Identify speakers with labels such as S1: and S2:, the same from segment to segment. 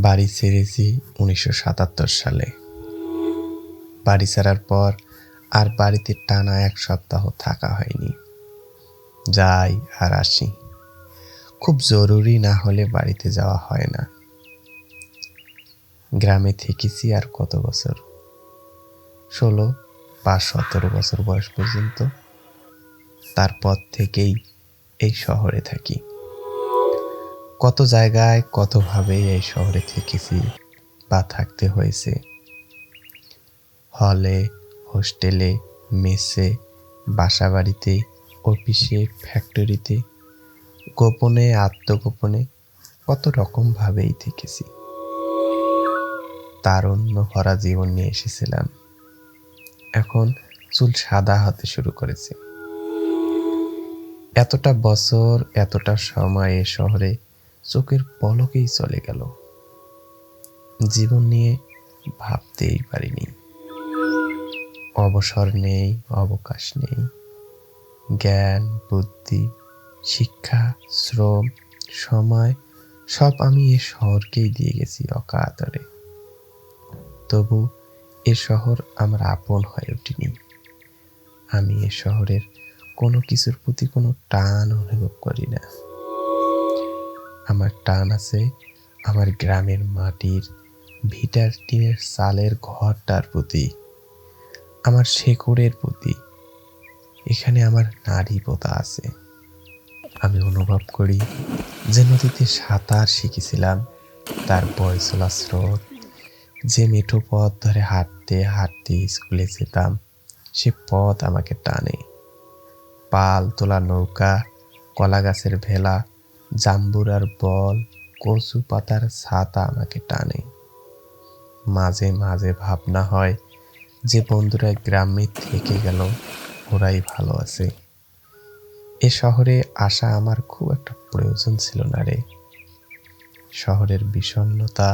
S1: বাড়ি ছেড়েছি ১৯৭৭ সালে। বাড়ি ছাড়ার পর আর বাড়িতে টানা ১ সপ্তাহ থাকা হয়নি। যাই আর আসি। খুব জরুরি না হলে বাড়িতে যাওয়া হয় না। গ্রামে থেকেছি আর কত বছর? ১৬ বা ১৭ বছর বয়স পর্যন্ত। তারপর থেকেই এই শহরে থাকি। কত জায়গায় কতভাবে এই শহরে থেকেছি বা থাকতে হয়েছে। হলে, হোস্টেলে, মেসে, বাসাবাড়িতে, অফিসে, ফ্যাক্টরিতে, গোপনে আত্মগোপনে কত রকমভাবেই থেকেছি। তারুণ্য ভরা জীবন নিয়ে এসেছিলাম। এখন চুল সাদা হতে শুরু করেছে। এতটা বছর, এতটা সময় এ শহরে চোখের পলকেই চলে গেল। জীবন নিয়ে ভাবতেই পারিনি। অবসর নেই, অবকাশ নেই। জ্ঞান, বুদ্ধি, শিক্ষা, শ্রম, সময় সব আমি এ শহরকেই দিয়ে গেছি অকাতরে। তবু এ শহর আমার আপন হয়ে ওঠেনি। আমি এ শহরের কোনো কিছুর প্রতি কোনো টান অনুভব করি না। আমার টান আছে আমার গ্রামের মাটির ভিটার টিনের চালের ঘরটার প্রতি, আমার শেকড়ের প্রতি। এখানে আমার নাড়ি পোতা আছে। আমি অনুভব করি যে নদীতে সাঁতার শিখেছিলাম, তার বয়ে চলা স্রোত, যে মেঠো পথ ধরে হাঁটতে হাঁটতে স্কুলে যেতাম, সে পথ আমাকে টানে। পাল তোলা নৌকা, কলা গাছের ভেলা, জাম্বুরার বল, কচু পাতার ছাতা আমাকে টানে। মাঝে মাঝে ভাবনা হয় যে বন্ধুরা গ্রামে থেকে গেল, ওরাই ভালো আছে। এ শহরে আসা আমার খুব একটা প্রয়োজন ছিল না রে। শহরের বিষণ্ণতা,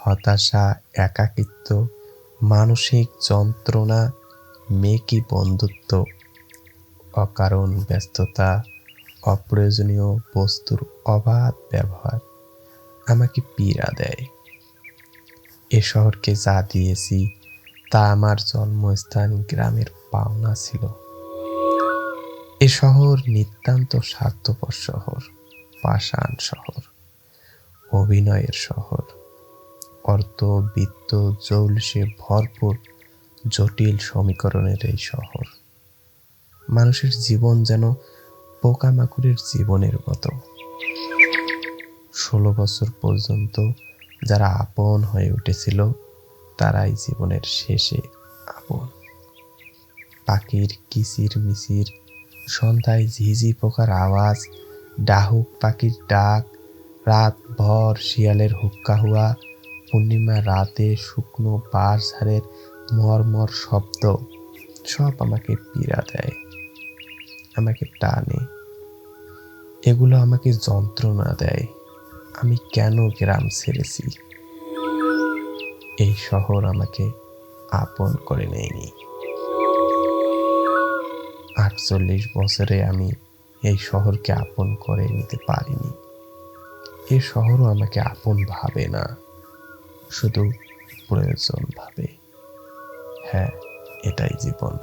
S1: হতাশা, একাকিত্ব, মানসিক যন্ত্রণা, মেকি বন্ধুত্ব, অকারণ ব্যস্ততা, অপ্রয়োজনীয় বস্তুর অবাধ ব্যবহার আমাকে পীড়া দেয়। এ শহরকে যা দিয়েছি তা আমার জন্মস্থান গ্রামের পাওনা ছিল। এ শহর নিতান্ত স্বার্থপর শহর, পাষাণ শহর, অভিনয়ের শহর, অর্থ, বিত্ত, জৌলুসে ভরপুর জটিল সমীকরণের এই শহর। মানুষের জীবন যেন পোকামাকড়ের জীবনের মতো। ১৬ বছর পর্যন্ত যারা আপন হয়ে উঠেছিল, তারাই জীবনের শেষে আপন। পাখির কিচির মিচির, সন্ধ্যায় ঝিঝি পোকার আওয়াজ, ডাহুক পাখির ডাক, রাত ভর শিয়ালের হুক্কা হুয়া, পূর্ণিমা রাতে শুকনো বাঁশঝাড়ের মর্মর শব্দ সব আমাকে পীড়া দেয়, আমাকে টানে। এগুলো আমাকে যন্ত্রণা দেয়। আমি কেন গ্রাম ছেড়েছি? এই শহর আমাকে আপন করে নেয়নি। ৪৮ বছরে আমি এই শহরকে আপন করে নিতে পারিনি। এই শহরও আমাকে আপন ভাবে না, শুধু প্রয়োজন ভাবে। হ্যাঁ, এটাই জীবন।